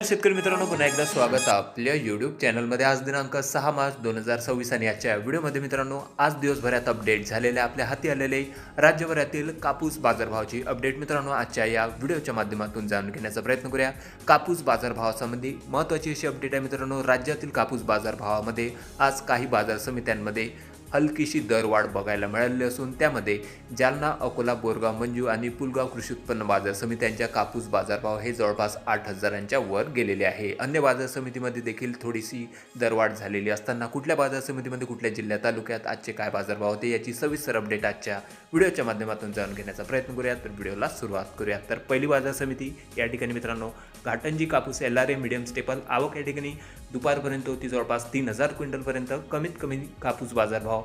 शेतकरी मित्रांनो, पुन्हा एकदा स्वागत आहे आपल्या यूट्यूब चॅनलमध्ये. आज दिनांक 6 मार्च 2026 आणि आजच्या व्हिडिओमध्ये मित्रांनो, आज दिवसभरात अपडेट झालेल्या आपल्या हाती आलेले राज्यभरातील कापूस बाजारभावाची अपडेट मित्रांनो आजच्या या व्हिडिओच्या माध्यमातून जाणून घेण्याचा प्रयत्न करूया. कापूस बाजारभावासंबंधी महत्त्वाची अशी अपडेट आहे मित्रांनो. राज्यातील कापूस बाजारभावामध्ये आज काही बाजार समित्यांमध्ये हलकीशी दरवाढ बघायला मिळाली असून त्यामध्ये जालना, अकोला, बोरगाव, मंजू आणि पुलगाव कृषी उत्पन्न बाजार समित्यांच्या कापूस बाजारभाव हे जवळपास 8,000च्या वर गेलेले आहे. अन्य बाजार समितीमध्ये देखील थोडीशी दरवाढ झालेली असताना कुठल्या बाजार समितीमध्ये, कुठल्या जिल्ह्या तालुक्यात आजचे काय बाजारभाव होते याची सविस्तर अपडेट आजच्या व्हिडिओच्या माध्यमातून जाणून घेण्याचा प्रयत्न करूया. तर व्हिडिओला सुरुवात करूया. तर पहिली बाजार समिती या ठिकाणी मित्रांनो, घाटंजी कापूस LRA मीडियम स्टेपल आवक या ठिकाणी दुपारपर्यंत होती जवळपास 3,000 क्विंटलपर्यंत. कमीत कमी कापूस बाजारभाव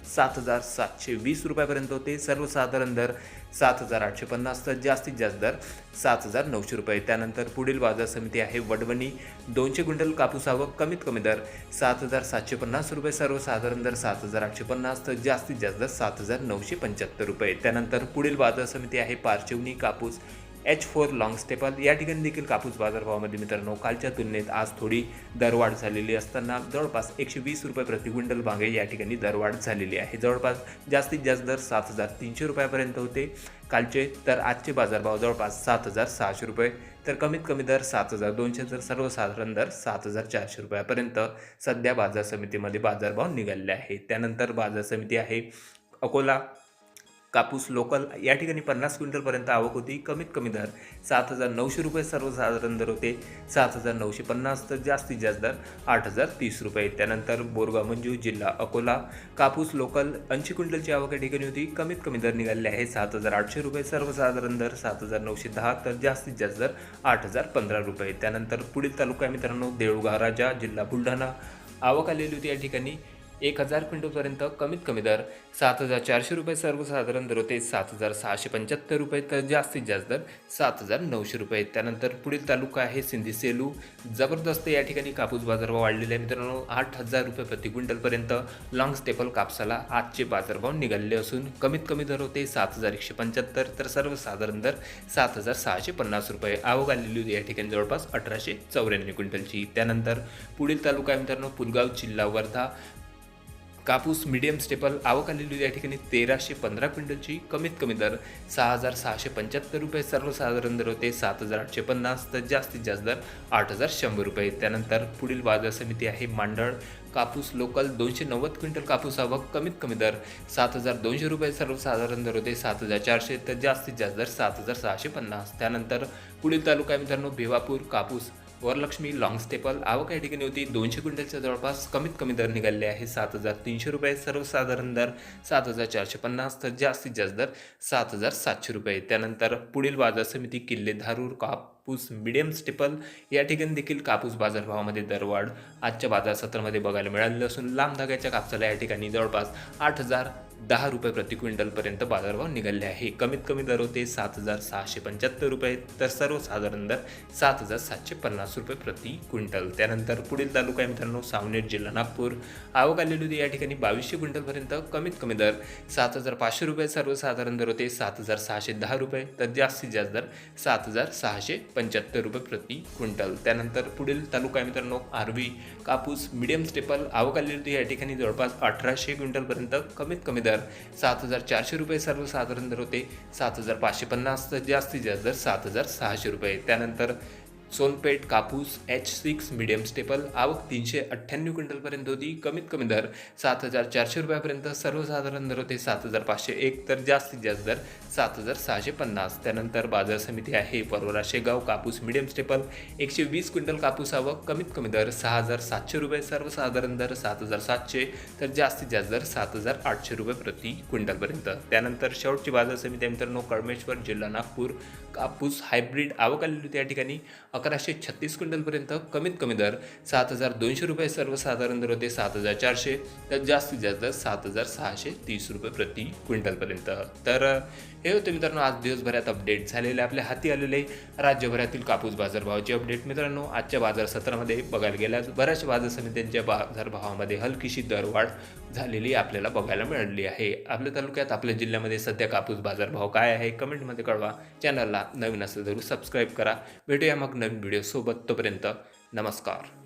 7,720 रुपयापर्यंत होते. सर्वसाधारण दर 7,850 तर जास्तीत जास्त दर 7,900 रुपये. त्यानंतर पुढील बाजार समिती आहे वडवणी. 200 क्विंटल कापूस आवक, कमीत कमी दर 7,750 रुपये. सर्वसाधारण दर 7,850 तर जास्तीत जास्त दर 7,975 रुपये. त्यानंतर पुढील बाजार समिती आहे पारशिवनी कापूस H4 लॉंग स्टेपल. या ठिकाणी देखील कापूस बाजारभावामध्ये मित्रांनो कालच्या तुलनेत आज थोडी दरवाढ झालेली असताना जवळपास 120 रुपये प्रति क्विंटल मागे या ठिकाणी दरवाढ झालेली आहे. जवळपास जास्तीत जास्त दर 7,300 रुपयापर्यंत होते कालचे, तर आजचे बाजारभाव जवळपास 7,600 रुपये, तर कमीत कमी दर 7,200, तर सर्वसाधारण दर 7,400 रुपयापर्यंत सध्या बाजार समितीमध्ये बाजारभाव निघालेले आहेत. त्यानंतर बाजार समिती आहे अकोला कापूस लोकल. या ठिकाणी 50 क्विंटलपर्यंत आवक होती. कमीत कमी दर 7,900 रुपये. सर्वसाधारण दर होते 7,950 तर जास्तीत जास्त दर 8,030 रुपये. त्यानंतर बोरगाव मंजू जिल्हा अकोला कापूस लोकल 80 क्विंटलची आवक या ठिकाणी होती. कमीत कमी दर निघालेले आहे 7,800 रुपये. सर्वसाधारण दर 7,910 तर जास्तीत जास्त दर 8,015 रुपये. त्यानंतर पुढील तालुका मित्रांनो देऊळगाव राजा जिल्हा बुलढाणा. आवक आलेली होती या ठिकाणी 1,000 क्विंटलपर्यंत. कमीत कमी दर 7,400 रुपये. सर्वसाधारण दर होते 7,675 रुपये तर जास्तीत जास्त दर 7,900 रुपये. त्यानंतर पुढील तालुका आहे सिंधी सेलू. जबरदस्त या ठिकाणी कापूस बाजारभाव वाढलेले आहे मित्रांनो. 8,000 रुपये प्रति क्विंटलपर्यंत लॉंग स्टेपल कापसाला आजचे बाजारभाव निघालेले असून कमीत कमी दर होते 7,175 तर सर्वसाधारण दर 7,650 रुपये. आवक आलेली होती या ठिकाणी जवळपास 1,894 क्विंटलची. त्यानंतर पुढील तालुका आहे मित्रांनो पुलगाव जिल्हा वर्धा. कापूस मीडियम स्टेपल आवक आलेली होती या ठिकाणी 1,315 क्विंटलची. कमीत कमी दर 6,675 रुपये. सर्वसाधारण दर होते 7,850 तर जास्तीत जास्त दर 8,100 रुपये. त्यानंतर पुढील बाजार समिती आहे मांडळ कापूस लोकल. 290 क्विंटल कापूस आवक, कमीत कमी दर 7,200 रुपये. सर्वसाधारण दर होते 7,400 तर जास्तीत जास्त दर 7,650. त्यानंतर पुढील तालुका आहे मित्रांनो भिवापूर कापूस वरलक्ष्मी लॉंग स्टेपल. आवक या ठिकाणी होती 200 क्विंटलच्या जवळपास. कमीत कमी दर निघाले आहे 7,300 रुपये. सर्वसाधारण दर 7,450 तर जास्तीत जास्त दर 7,700 रुपये. त्यानंतर पुढील बाजार समिती किल्ले धारूर कापूस मीडियम स्टेपल. या ठिकाणी देखील कापूस बाजारभावामध्ये दरवाढ आजच्या बाजार सत्रामध्ये बघायला मिळाली असून लांब धाग्याच्या कापसाला या ठिकाणी जवळपास 8,010 रुपये प्रति क्विंटलपर्यंत बाजारभाव निघाले आहे. कमीत कमी दर होते 7,675 रुपये तर सर्वसाधारण दर 7,750 रुपये प्रति क्विंटल. त्यानंतर पुढील तालुका आहे मित्रांनो सावनेर जिल्हा नागपूर. आवक आलेली होती या ठिकाणी 2,200 क्विंटलपर्यंत. कमीत कमी दर 7,500 रुपये. सर्वसाधारण दर होते 7,610 रुपये तर जास्तीत जास्त दर 7,675 रुपये प्रति क्विंटल. त्यानंतर पुढील तालुका आहे मित्रांनो आर्वी कापूस मीडियम स्टेपल. आवक आलेली होती या ठिकाणी जवळपास 1,800 क्विंटलपर्यंत. कमीत कमी दर 7,400 रुपये. सर्वसाधारण दर होते 7,550 तर जास्तीत जास्त दर 7,600 रुपये. त्यानंतर सोनपेठ कापूस H6 मीडियम स्टेपल. आवक 398 क्विंटलपर्यंत होती. कमीत कमी दर 7,400 रुपयापर्यंत. सर्वसाधारण दर होते 7,501 तर जास्तीत जास्त दर 7,650. त्यानंतर बाजार समिती आहे परवरा शेगाव कापूस मीडियम स्टेपल. 120 क्विंटल कापूस आवक, कमीत कमी दर 6,700 रुपये. सर्वसाधारण दर 7,700 तर जास्तीत जास्त दर 7,800 रुपये प्रति क्विंटलपर्यंत. त्यानंतर शेवटची बाजार समिती मित्रांनो कळमेश्वर जिल्हा नागपूर कापूस हायब्रिड. आवक आलेली होती या ठिकाणी 1,136 क्विंटलपर्यंत. कमीत कमी दर 7,200 रुपये. सर्वसाधारण दर होते 7,400 तर जास्तीत जास्त दर 7,630 रुपये प्रति क्विंटलपर्यंत. तर हे होते मित्रांनो आज दिवसभरात अपडेट झालेले आपल्या हाती आलेले राज्यभरातील कापूस बाजारभावाचे अपडेट. मित्रांनो आजच्या बाजार सत्रामध्ये बघायला गेल्यास बऱ्याचशा बाजार समित्यांच्या बाजारभावामध्ये हलकीशी दरवाढ झालेली आपल्याला बघायला मिळाली आहे. आपल्या तालुक्यात आपल्या जिल्ह्यामध्ये सध्या कापूस बाजारभाव काय आहे कमेंटमध्ये कळवा. चॅनलला नवीन असेल जरूर सबस्क्राईब करा. भेटूया मग नवीन व्हिडिओसोबत. तोपर्यंत नमस्कार.